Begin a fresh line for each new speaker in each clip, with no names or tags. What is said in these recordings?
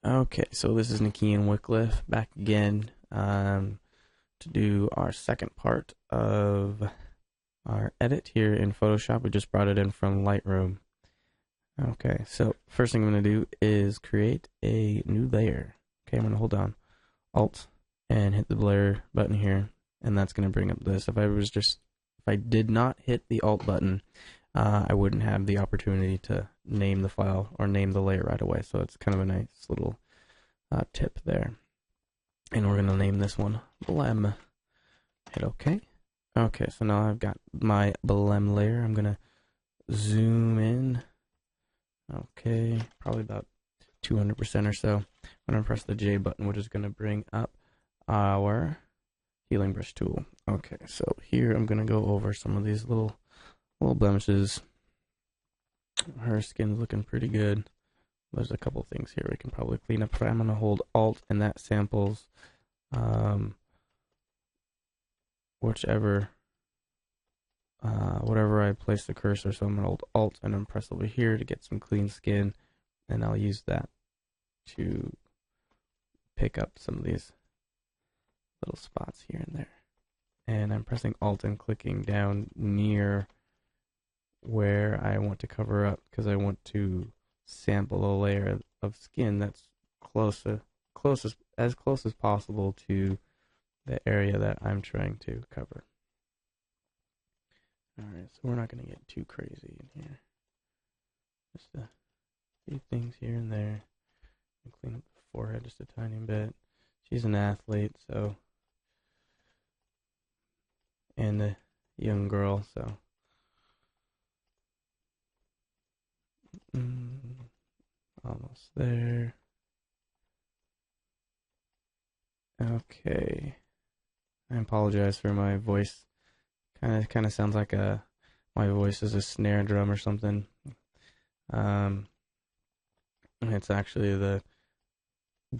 Okay, so this is Nakean Wycliffe back again to do our second part of our edit here in Photoshop. We just brought it in from Lightroom. Okay, so first thing I'm going to do is create a new layer. Okay, I'm going to hold down Alt and hit the blur button here, and that's going to bring up this. If I did not hit the Alt button, I wouldn't have the opportunity to name the file or name the layer right away. So it's kind of a nice little tip there. And we're going to name this one Blem. Hit OK. Okay, so now I've got my Blem layer. I'm going to zoom in. Okay, probably about 200% or so. I'm going to press the J button, which is going to bring up our healing brush tool. Okay, so here I'm going to go over some of these little blemishes. Her skin's looking pretty good. There's a couple things here we can probably clean up. I'm going to hold Alt, and that samples whatever I place the cursor. So I'm going to hold Alt and then press over here to get some clean skin, and I'll use that to pick up some of these little spots here and there. And I'm pressing Alt and clicking down near where I want to cover up because I want to sample a layer of skin that's as close as possible to the area that I'm trying to cover. Alright, so we're not going to get too crazy in here. Just a few things here and there. And clean up the forehead just a tiny bit. She's an athlete, so, and a young girl, so. Almost there. Okay. I apologize for my voice. Kind of sounds like my voice is a snare drum or something. It's actually the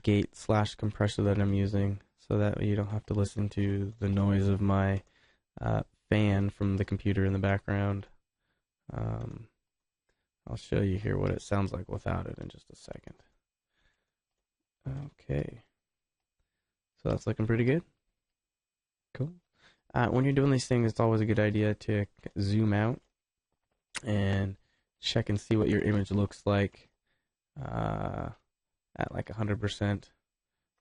gate / compressor that I'm using, so that you don't have to listen to the noise of my fan from the computer in the background. I'll show you here what it sounds like without it in just a second. Okay. So that's looking pretty good. Cool. When you're doing these things, it's always a good idea to zoom out and check and see what your image looks like at like 100%.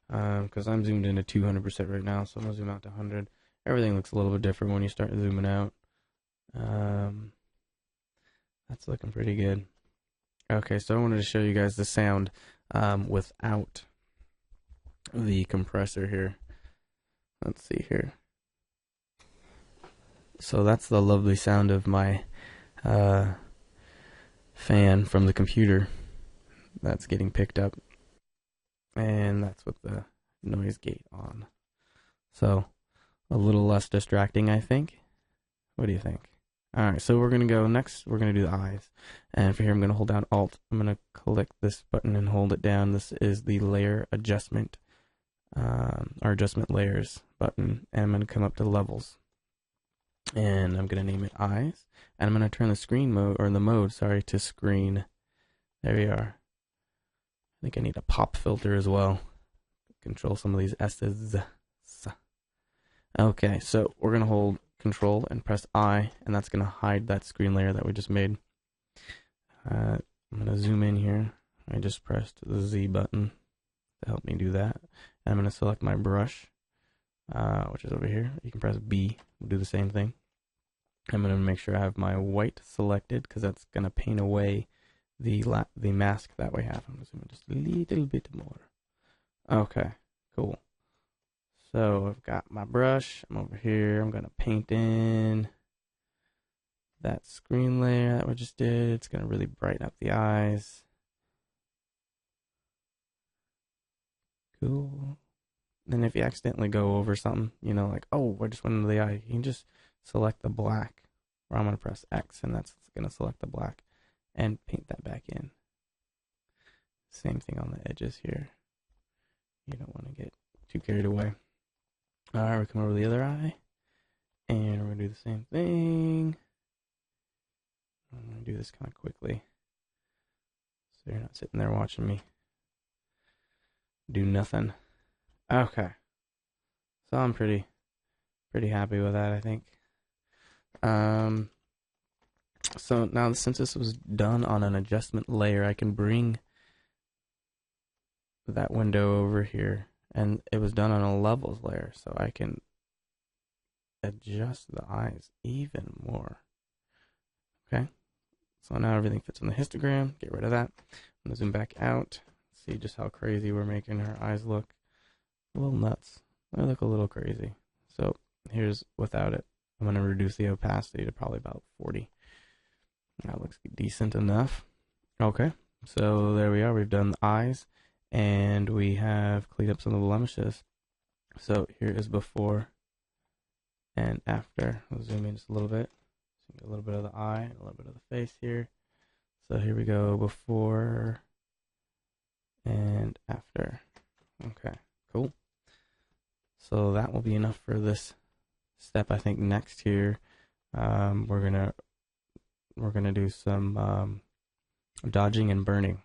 Because I'm zoomed in at 200% right now, so I'm going to zoom out to 100. Everything looks a little bit different when you start zooming out. That's looking pretty good. Okay, so I wanted to show you guys the sound without the compressor here. Let's see here. So that's the lovely sound of my fan from the computer that's getting picked up. And that's with the noise gate on. So a little less distracting, I think. What do you think? Alright, so we're going to go next. We're going to do the eyes. And for here, I'm going to hold down Alt. I'm going to click this button and hold it down. This is the layer adjustment, or adjustment layers button. And I'm going to come up to levels. And I'm going to name it eyes. And I'm going to turn the screen mode, or the mode, sorry, to screen. There we are. I think I need a pop filter as well. Control some of these S's. Okay, so we're going to hold Control and press I, and that's going to hide that screen layer that we just made. I'm going to zoom in here. I just pressed the Z button to help me do that. And I'm going to select my brush, which is over here. You can press B, we'll do the same thing. I'm going to make sure I have my white selected because that's going to paint away the mask that we have. I'm going to zoom in just a little bit more. Okay, cool. So I've got my brush. I'm over here. I'm going to paint in that screen layer that we just did. It's going to really brighten up the eyes. Cool. Then if you accidentally go over something, you know, like, oh, I just went into the eye, you can just select the black. Or I'm going to press X, and that's going to select the black and paint that back in. Same thing on the edges here. You don't want to get too carried away. Alright, we come over to the other eye, and we're going to do the same thing. I'm going to do this kind of quickly, so you're not sitting there watching me. do nothing. Okay, so I'm pretty happy with that, I think. Um, so now since this was done on an adjustment layer, I can bring that window over here, and it was done on a levels layer, so I can adjust the eyes even more. Okay, so now everything fits on the histogram. Get rid of that. I'm gonna zoom back out. See just how crazy we're making her eyes look. A little nuts. They look a little crazy. So here's without it. I'm gonna reduce the opacity to probably about 40. That looks decent enough. Okay, so there we are. We've done the eyes, and we have cleaned up some of the blemishes. So here is before and after. I'll zoom in just a little bit. So a little bit of the eye, a little bit of the face here. So here we go, before and after. Okay, cool. So that will be enough for this step. I think next here, we're gonna do some dodging and burning.